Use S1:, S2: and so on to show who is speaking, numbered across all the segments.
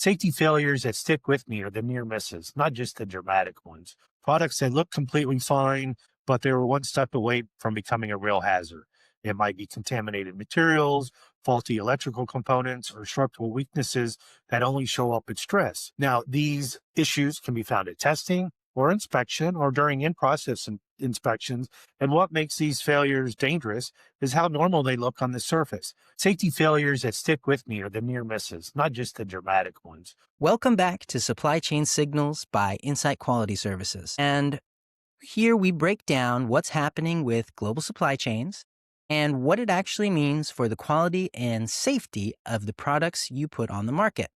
S1: Safety failures that stick with me are the near misses, not just the dramatic ones. Products that look completely fine, but they were one step away from becoming a real hazard. It might be contaminated materials, faulty electrical components, or structural weaknesses that only show up at stress. Now, these issues can be found at testing or inspection or during in-process inspections. And what makes these failures dangerous is how normal they look on the surface. Safety failures that stick with me are the near misses, not just the dramatic ones.
S2: Welcome back to Supply Chain Signals by Insight Quality Services. And here we break down what's happening with global supply chains and what it actually means for the quality and safety of the products you put on the market.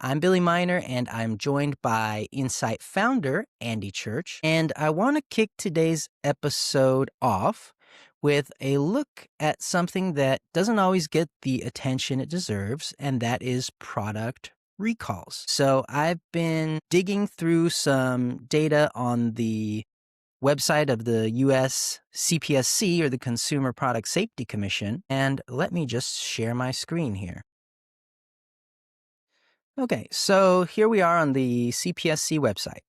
S2: I'm Billy Miner, and I'm joined by Insight founder Andy Church. And I want to kick today's episode off with a look at something that doesn't always get the attention it deserves, and that is product recalls. So I've been digging through some data on the website of the US CPSC, or the Consumer Product Safety Commission, and let me just share my screen here. Okay, so here we are on the CPSC website.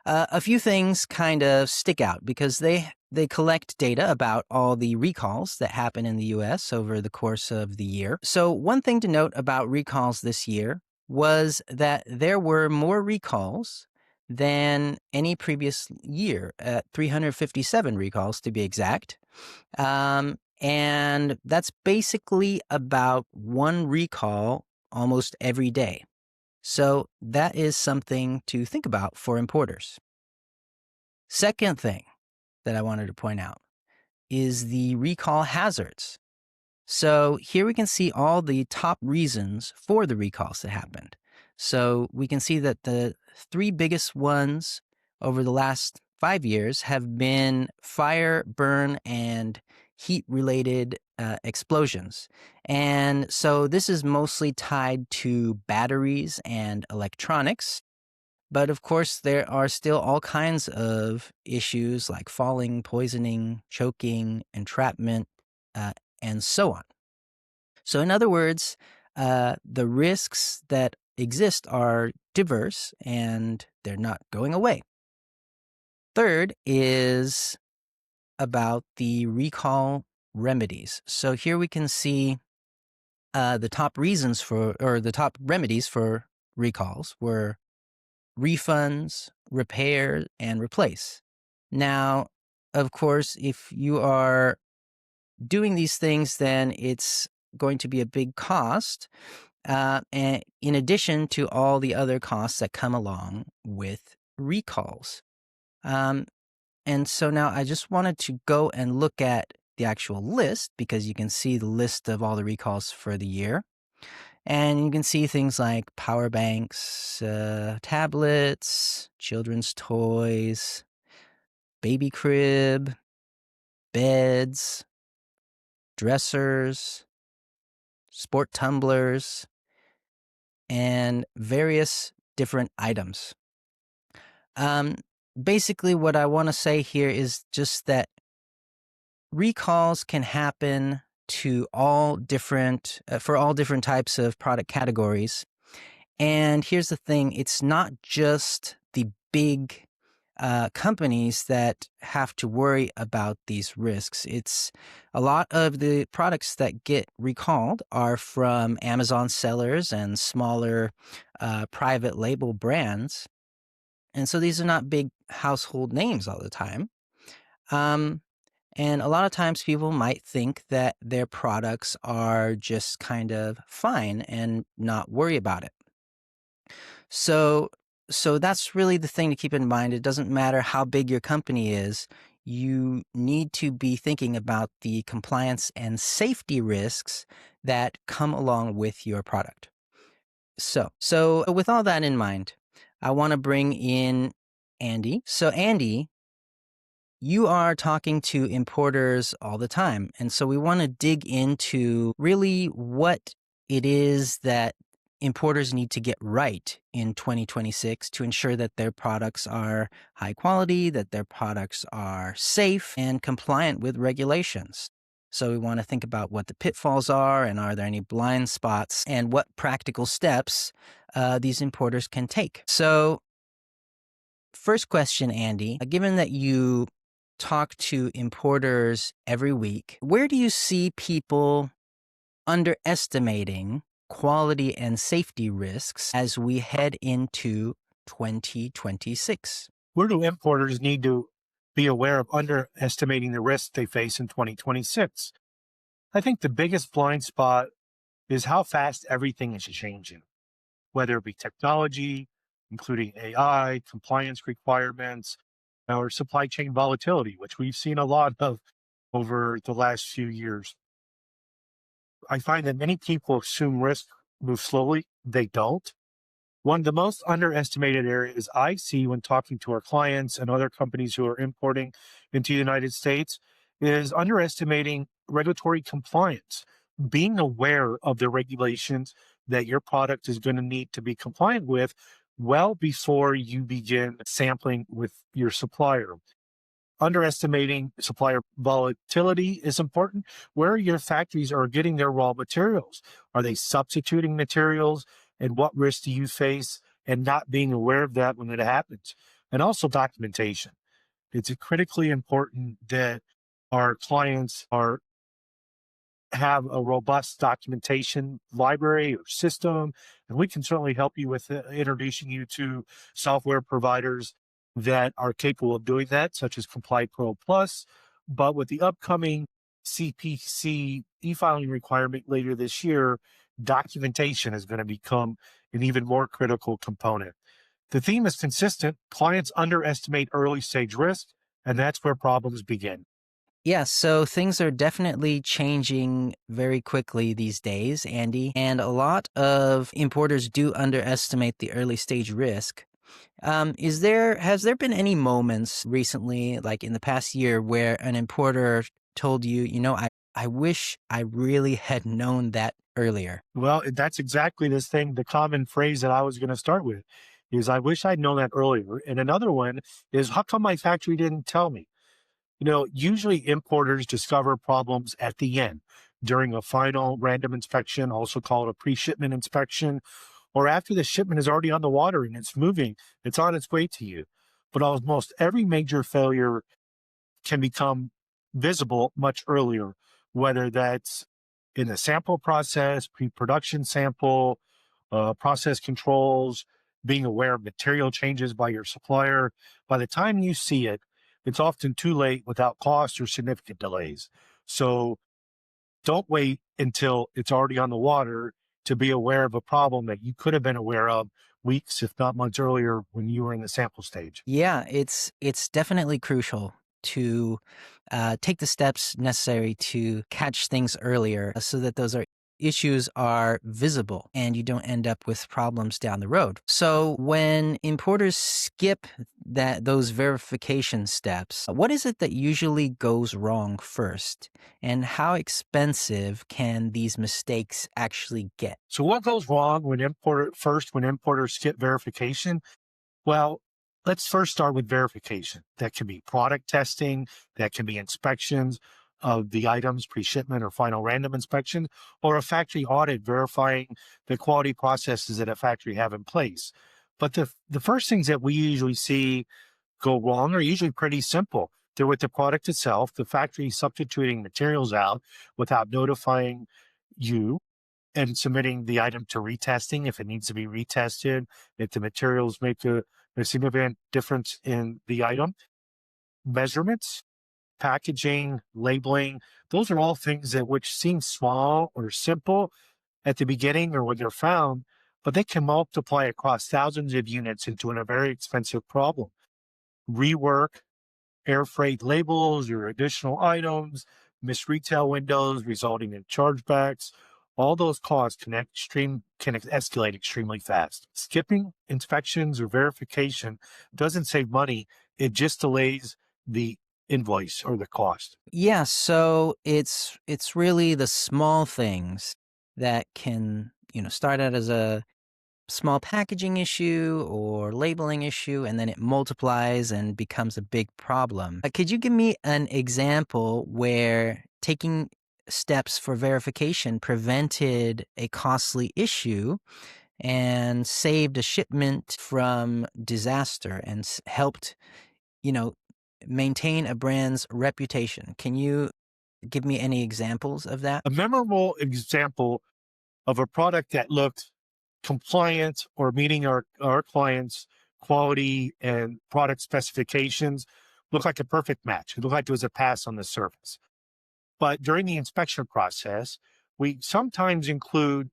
S2: A few things kind of stick out because they collect data about all the recalls that happen in the US over the course of the year. So one thing to note about recalls this year was that there were more recalls than any previous year, at 357 recalls to be exact. And that's basically about one recall almost every day. So that is something to think about for importers. Second thing that I wanted to point out is the recall hazards. So here we can see all the top reasons for the recalls that happened. So we can see that the three biggest ones over the last 5 years have been fire, burn, and heat-related explosions. And so this is mostly tied to batteries and electronics. But of course, there are still all kinds of issues like falling, poisoning, choking, entrapment, and so on. So in other words, the risks that exist are diverse and they're not going away. Third is about the recall remedies. So here we can see the top reasons for, or the top remedies for recalls were refunds, repair, and replace. Now, of course, if you are doing these things, then it's going to be a big cost, and in addition to all the other costs that come along with recalls. And so now I just wanted to go and look at the actual list, because you can see the list of all the recalls for the year. And you can see things like power banks, tablets, children's toys, baby crib, beds, dressers, sport tumblers, and various different items. Basically, what I want to say here is just that recalls can happen to all different, for all different types of product categories. And here's the thing, it's not just the big companies that have to worry about these risks. It's a lot of the products that get recalled are from Amazon sellers and smaller private label brands. And so these are not big household names all the time. And a lot of times people might think that their products are just kind of fine and not worry about it. So that's really the thing to keep in mind. It doesn't matter how big your company is. You need to be thinking about the compliance and safety risks that come along with your product. So with all that in mind, I want to bring in Andy. So Andy, you are talking to importers all the time. And so we want to dig into really what it is that importers need to get right in 2026 to ensure that their products are high quality, that their products are safe and compliant with regulations. So we want to think about what the pitfalls are and are there any blind spots and what practical steps these importers can take. So, first question, Andy, given that you talk to importers every week, where do you see people underestimating quality and safety risks as we head into 2026?
S1: Where do importers need to be aware of underestimating the risks they face in 2026? I think the biggest blind spot is how fast everything is changing, whether it be technology, including AI, compliance requirements, or supply chain volatility, which we've seen a lot of over the last few years. I find that many people assume risk moves slowly. They don't. One of the most underestimated areas I see when talking to our clients and other companies who are importing into the United States is underestimating regulatory compliance. Being aware of the regulations that your product is going to need to be compliant with well before you begin sampling with your supplier. Underestimating supplier volatility is important. Where your factories are getting their raw materials? Are they substituting materials? And what risks do you face? And not being aware of that when it happens. And also documentation. It's critically important that our clients are have a robust documentation library or system, and we can certainly help you with introducing you to software providers that are capable of doing that, such as Comply Pro Plus. But with the upcoming CPC e-filing requirement later this year, documentation is going to become an even more critical component. The theme is consistent. Clients underestimate early stage risk, and that's where problems begin.
S2: Yeah, so things are definitely changing very quickly these days, Andy, and a lot of importers do underestimate the early stage risk. Has there been any moments recently, like in the past year, where an importer told you, I wish I really had known that earlier?
S1: Well, that's exactly this thing. The common phrase that I was going to start with is, I wish I'd known that earlier. And another one is, how come my factory didn't tell me? Usually importers discover problems at the end during a final random inspection, also called a pre shipment inspection, or after the shipment is already on the water and it's moving, it's on its way to you. But almost every major failure can become visible much earlier, whether that's in the sample process, pre production sample, process controls, being aware of material changes by your supplier. By the time you see it, it's often too late without cost or significant delays. So don't wait until it's already on the water to be aware of a problem that you could have been aware of weeks, if not months earlier when you were in the sample stage.
S2: Yeah, it's definitely crucial to take the steps necessary to catch things earlier so that issues are visible and you don't end up with problems down the road. So when importers skip those verification steps, what is it that usually goes wrong first? And how expensive can these mistakes actually get?
S1: So what goes wrong when importers skip verification? Well, let's first start with verification. That can be product testing, that can be inspections of the items, pre-shipment or final random inspection, or a factory audit verifying the quality processes that a factory have in place. But the first things that we usually see go wrong are usually pretty simple. They're with the product itself, the factory substituting materials out without notifying you and submitting the item to retesting if it needs to be retested, if the materials make a significant difference in the item. Measurements, packaging, labeling, those are all things that which seem small or simple at the beginning or when they're found, but they can multiply across thousands of units into a very expensive problem. Rework, air freight labels or additional items, missed retail windows resulting in chargebacks. All those costs can escalate extremely fast. Skipping inspections or verification doesn't save money. It just delays the invoice or the cost.
S2: Yeah, so it's really the small things that can, start out as a small packaging issue or labeling issue, and then it multiplies and becomes a big problem. Could you give me an example where taking steps for verification prevented a costly issue and saved a shipment from disaster and helped, you know, maintain a brand's reputation. Can you give me any examples of that?
S1: A memorable example of a product that looked compliant or meeting our clients' quality and product specifications looked like a perfect match. It looked like it was a pass on the surface. But during the inspection process, we sometimes include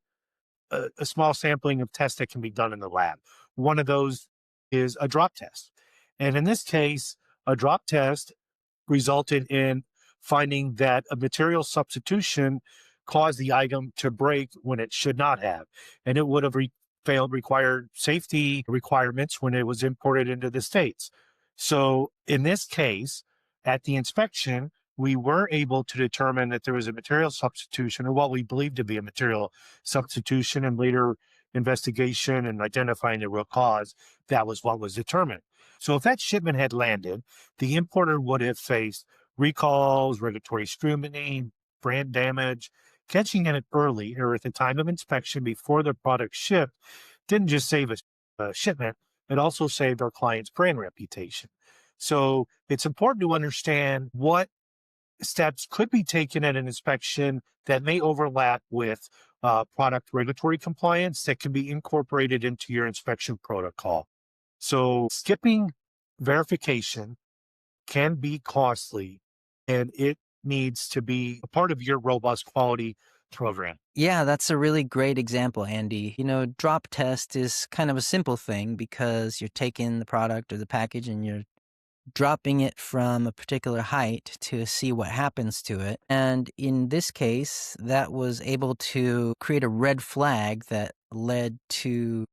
S1: a small sampling of tests that can be done in the lab. One of those is a drop test. And in this case, a drop test resulted in finding that a material substitution caused the item to break when it should not have. And it would have failed required safety requirements when it was imported into the States. So in this case, at the inspection, we were able to determine that there was a material substitution, or what we believed to be a material substitution, and later investigation and identifying the real cause, that was what was determined. So if that shipment had landed, the importer would have faced recalls, regulatory scrutiny, brand damage. Catching it early or at the time of inspection before the product shipped didn't just save a shipment, it also saved our client's brand reputation. So it's important to understand what steps could be taken at an inspection that may overlap with product regulatory compliance that can be incorporated into your inspection protocol. So skipping verification can be costly, and it needs to be a part of your robust quality program.
S2: Yeah, that's a really great example, Andy. Drop test is kind of a simple thing because you're taking the product or the package and you're dropping it from a particular height to see what happens to it. And in this case, that was able to create a red flag that led to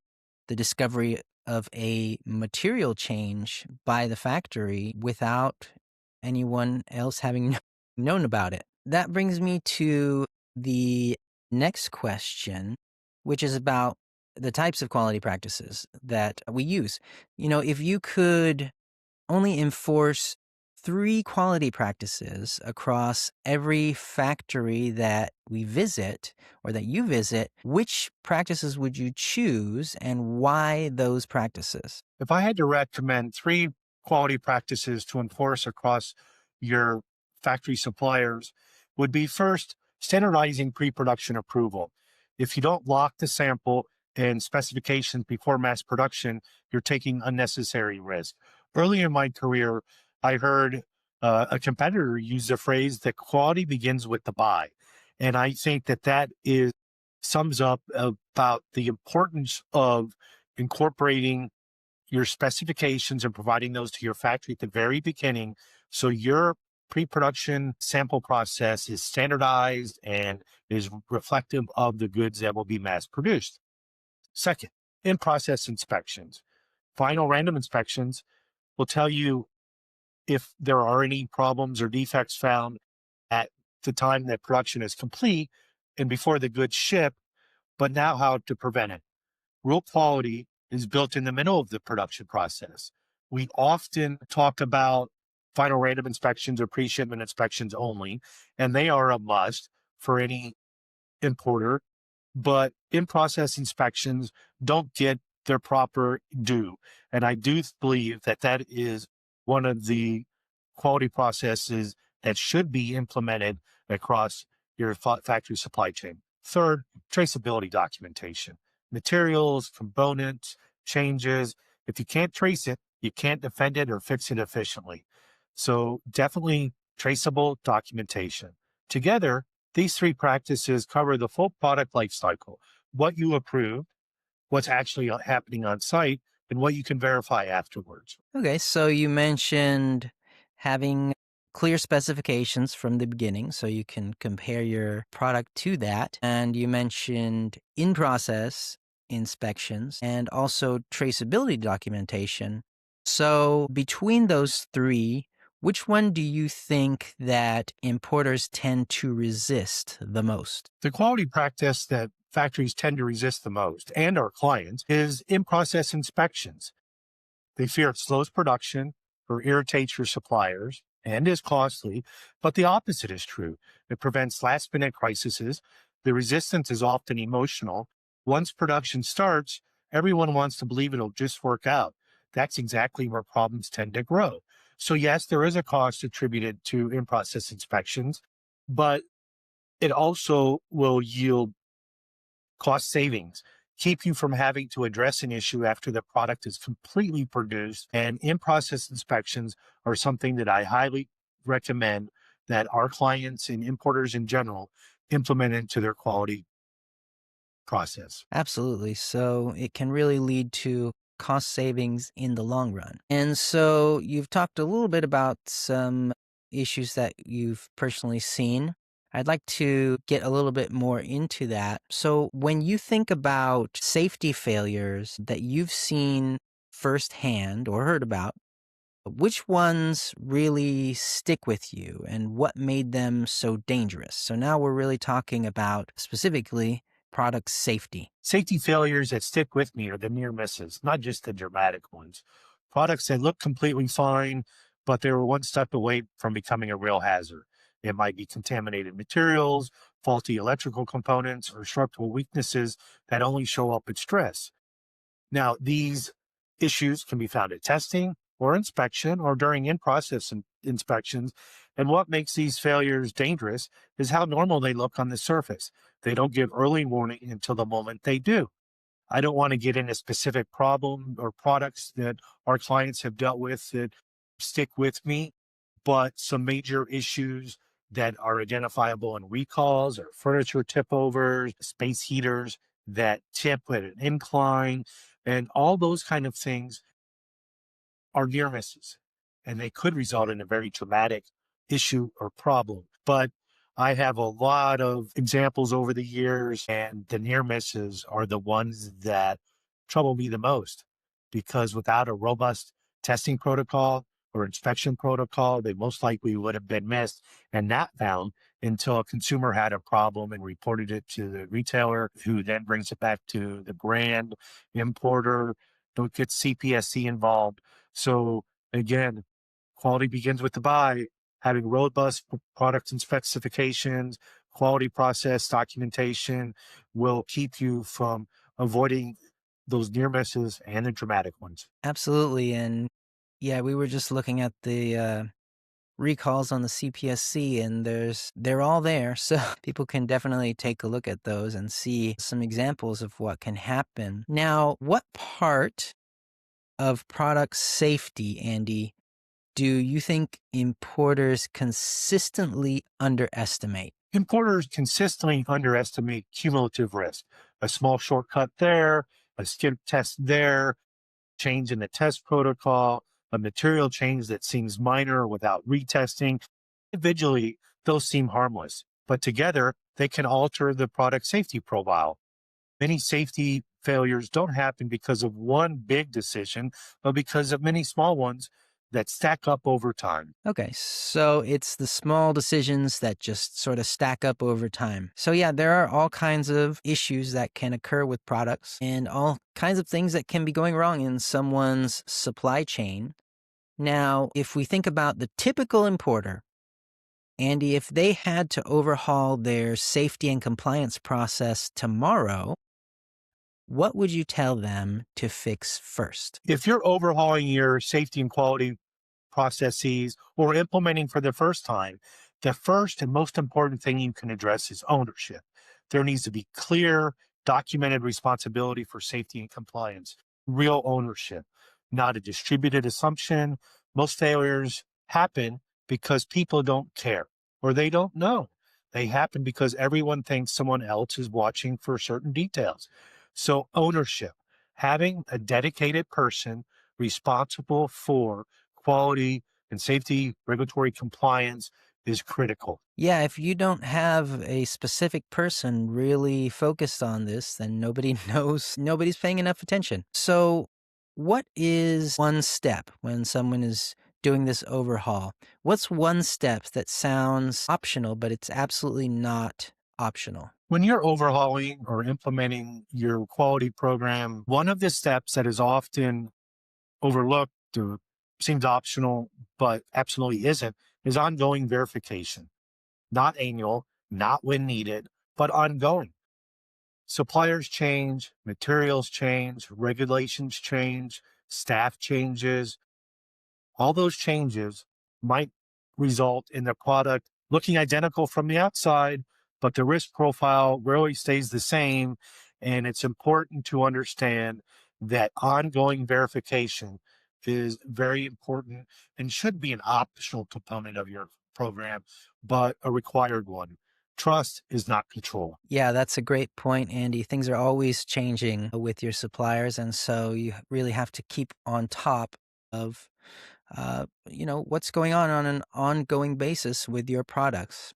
S2: the discovery of a material change by the factory without anyone else having known about it. That brings me to the next question, which is about the types of quality practices that we use. If you could only enforce 3 quality practices across every factory that we visit or that you visit, which practices would you choose and why those practices?
S1: If I had to recommend 3 quality practices to enforce across your factory suppliers, would be first, standardizing pre-production approval. If you don't lock the sample and specifications before mass production, you're taking unnecessary risk. Early in my career, I heard a competitor use the phrase that quality begins with the buy. And I think that sums up about the importance of incorporating your specifications and providing those to your factory at the very beginning, so your pre-production sample process is standardized and is reflective of the goods that will be mass produced. Second, in-process inspections. Final random inspections will tell you if there are any problems or defects found at the time that production is complete and before the goods ship, but now how to prevent it. Real quality is built in the middle of the production process. We often talk about final random inspections or pre-shipment inspections only, and they are a must for any importer, but in-process inspections don't get their proper due. And I do believe that is one of the quality processes that should be implemented across your factory supply chain. Third, traceability documentation. Materials, components, changes. If you can't trace it, you can't defend it or fix it efficiently. So definitely traceable documentation. Together, these 3 practices cover the full product life cycle, what you approved, what's actually happening on site, and what you can verify afterwards.
S2: Okay, so you mentioned having clear specifications from the beginning so you can compare your product to that. And you mentioned in-process inspections and also traceability documentation. So between those 3, which one do you think that importers tend to resist the most?
S1: The quality practice that factories tend to resist the most, and our clients, is in-process inspections. They fear it slows production or irritates your suppliers. and is costly, but the opposite is true. It prevents last minute crises. The resistance is often emotional. Once production starts, everyone wants to believe it'll just work out. That's exactly where problems tend to grow. So, yes, there is a cost attributed to in process inspections, but it also will yield cost savings, keep you from having to address an issue after the product is completely produced. And in process inspections are something that I highly recommend that our clients and importers in general implement into their quality process.
S2: Absolutely. So it can really lead to cost savings in the long run. And so you've talked a little bit about some issues that you've personally seen. I'd like to get a little bit more into that. So when you think about safety failures that you've seen firsthand or heard about, which ones really stick with you and what made them so dangerous? So now we're really talking about specifically product safety.
S1: Safety failures that stick with me are the near misses, not just the dramatic ones. Products that look completely fine, but they were one step away from becoming a real hazard. It might be contaminated materials, faulty electrical components, or structural weaknesses that only show up at stress. Now, these issues can be found at testing or inspection or during in process inspections. And what makes these failures dangerous is how normal they look on the surface. They don't give early warning until the moment they do. I don't want to get into specific problem or products that our clients have dealt with that stick with me, but some major issues that are identifiable in recalls are furniture tip overs, space heaters that tip at an incline, and all those kind of things are near misses, and they could result in a very traumatic issue or problem. But I have a lot of examples over the years, and the near misses are the ones that trouble me the most because without a robust testing protocol or inspection protocol, they most likely would have been missed and not found until a consumer had a problem and reported it to the retailer, who then brings it back to the brand importer. Don't get CPSC involved. So again, quality begins with the buy. Having robust products and specifications, quality process documentation will keep you from avoiding those near misses and the dramatic ones.
S2: Absolutely. And yeah, we were just looking at the recalls on the CPSC and they're all there. So people can definitely take a look at those and see some examples of what can happen. Now, what part of product safety, Andy, do you think importers consistently underestimate?
S1: Importers consistently underestimate cumulative risk. A small shortcut there, a skip test there, change in the test protocol, a material change that seems minor without retesting. Individually, those seem harmless, but together they can alter the product safety profile. Many safety failures don't happen because of one big decision, but because of many small ones that stack up over time.
S2: Okay, so it's the small decisions that just sort of stack up over time. So, yeah, there are all kinds of issues that can occur with products and all kinds of things that can be going wrong in someone's supply chain. Now, if we think about the typical importer, Andy, if they had to overhaul their safety and compliance process tomorrow, what would you tell them to fix first?
S1: If you're overhauling your safety and quality processes or implementing for the first time, the first and most important thing you can address is ownership. There needs to be clear, documented responsibility for safety and compliance, real ownership, not a distributed assumption. Most failures happen because people don't care or they don't know. They happen because everyone thinks someone else is watching for certain details. So, ownership, having a dedicated person responsible for quality and safety, regulatory compliance is critical.
S2: Yeah, if you don't have a specific person really focused on this, then nobody knows, nobody's paying enough attention. So, what is one step when someone is doing this overhaul? What's one step that sounds optional, but it's absolutely not optional?
S1: When you're overhauling or implementing your quality program, one of the steps that is often overlooked or seems optional, but absolutely isn't, is ongoing verification, not annual, not when needed, but ongoing. Suppliers change, materials change, regulations change, staff changes. All those changes might result in the product looking identical from the outside, but the risk profile rarely stays the same. And it's important to understand that ongoing verification is very important and should be an optional component of your program, but a required one. Trust is not control.
S2: Yeah, that's a great point, Andy. Things are always changing with your suppliers, and so you really have to keep on top of, what's going on an ongoing basis with your products.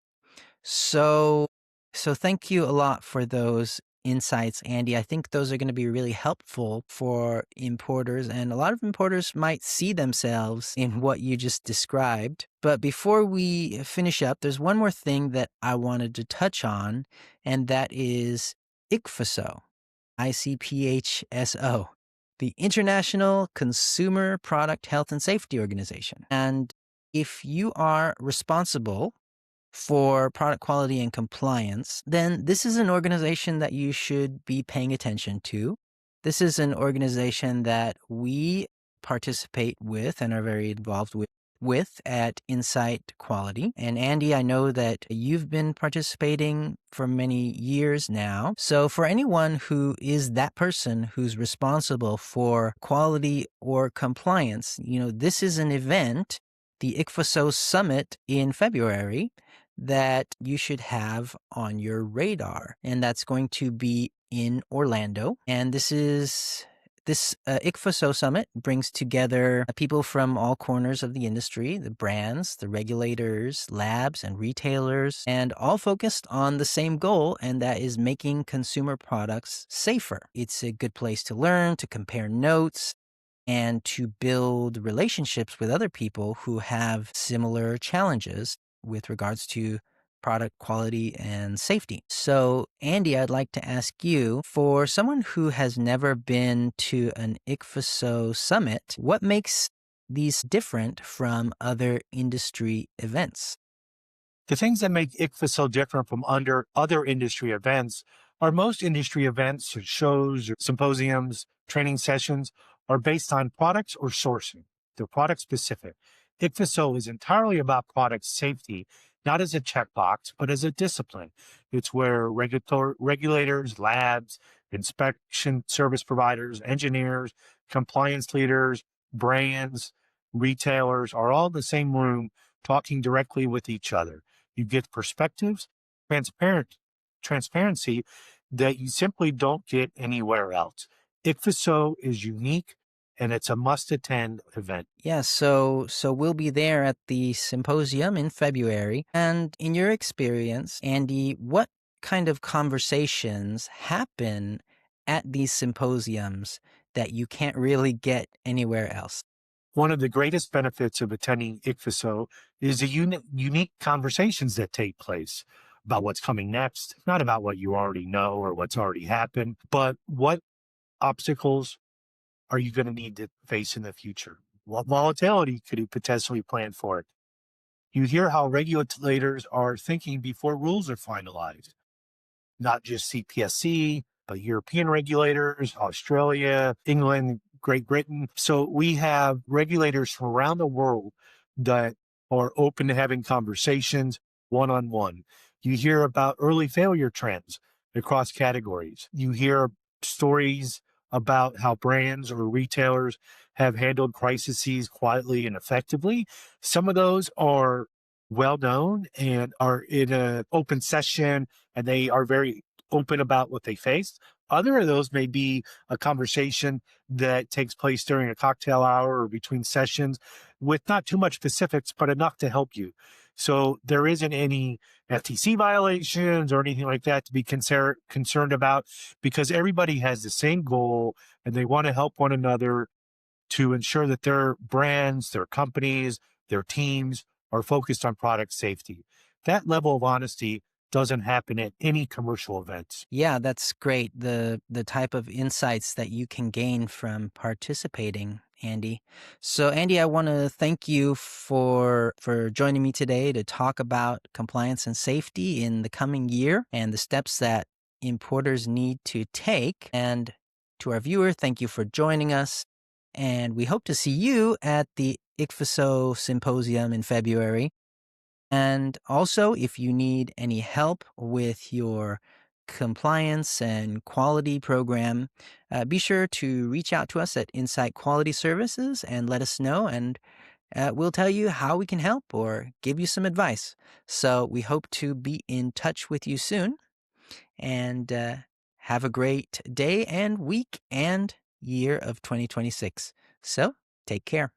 S2: So, so thank you a lot for those insights, Andy. I think those are going to be really helpful for importers, and a lot of importers might see themselves in what you just described. But before we finish up, there's one more thing that I wanted to touch on, and that is ICPHSO, ICPHSO, the International Consumer Product Health and Safety Organization. And if you are responsible for product quality and compliance, then this is an organization that you should be paying attention to. This is an organization that we participate with and are very involved with at Insight Quality. And Andy, I know that you've been participating for many years now. So for anyone who is that person who's responsible for quality or compliance, this is an event, the ICPHSO Summit in February, that you should have on your radar. And that's going to be in Orlando. And this ICPHSO Summit brings together people from all corners of the industry, the brands, the regulators, labs, and retailers, and all focused on the same goal, and that is making consumer products safer. It's a good place to learn, to compare notes, and to build relationships with other people who have similar challenges with regards to product quality and safety. So, Andy, I'd like to ask you, for someone who has never been to an ICPHSO summit, what makes these different from other industry events?
S1: The things that make ICFA so different from other industry events are most industry events or shows or symposiums, training sessions are based on products or sourcing. They're product specific. ICFA is entirely about product safety, not as a checkbox, but as a discipline. It's where regulators, labs, inspection service providers, engineers, compliance leaders, brands, retailers are all in the same room talking directly with each other. You get perspectives, transparency that you simply don't get anywhere else. ICFSO is unique and it's a must-attend event.
S2: Yeah, so we'll be there at the symposium in February. And in your experience, Andy, what kind of conversations happen at these symposiums that you can't really get anywhere else?
S1: One of the greatest benefits of attending ICFSO is the unique conversations that take place about what's coming next, not about what you already know or what's already happened, but what obstacles are you going to need to face in the future? What volatility could you potentially plan for it? You hear how regulators are thinking before rules are finalized, not just CPSC, but European regulators, Australia, England, Great Britain. So we have regulators from around the world that are open to having conversations one on one. You hear about early failure trends across categories. You hear stories about how brands or retailers have handled crises quietly and effectively. Some of those are well known and are in an open session and they are very open about what they faced. Other of those may be a conversation that takes place during a cocktail hour or between sessions with not too much specifics, but enough to help you. So there isn't any FTC violations or anything like that to be concerned about because everybody has the same goal and they want to help one another to ensure that their brands, their companies, their teams are focused on product safety. That level of honesty doesn't happen at any commercial events.
S2: Yeah, that's great. The type of insights that you can gain from participating Andy. So, Andy, I want to thank you for joining me today to talk about compliance and safety in the coming year and the steps that importers need to take. And to our viewer, thank you for joining us. And we hope to see you at the ICPHSO Symposium in February. And also, if you need any help with your compliance and quality program, be sure to reach out to us at Insight Quality Services and let us know, and we'll tell you how we can help or give you some advice. So we hope to be in touch with you soon, and have a great day and week and year of 2026. So take care.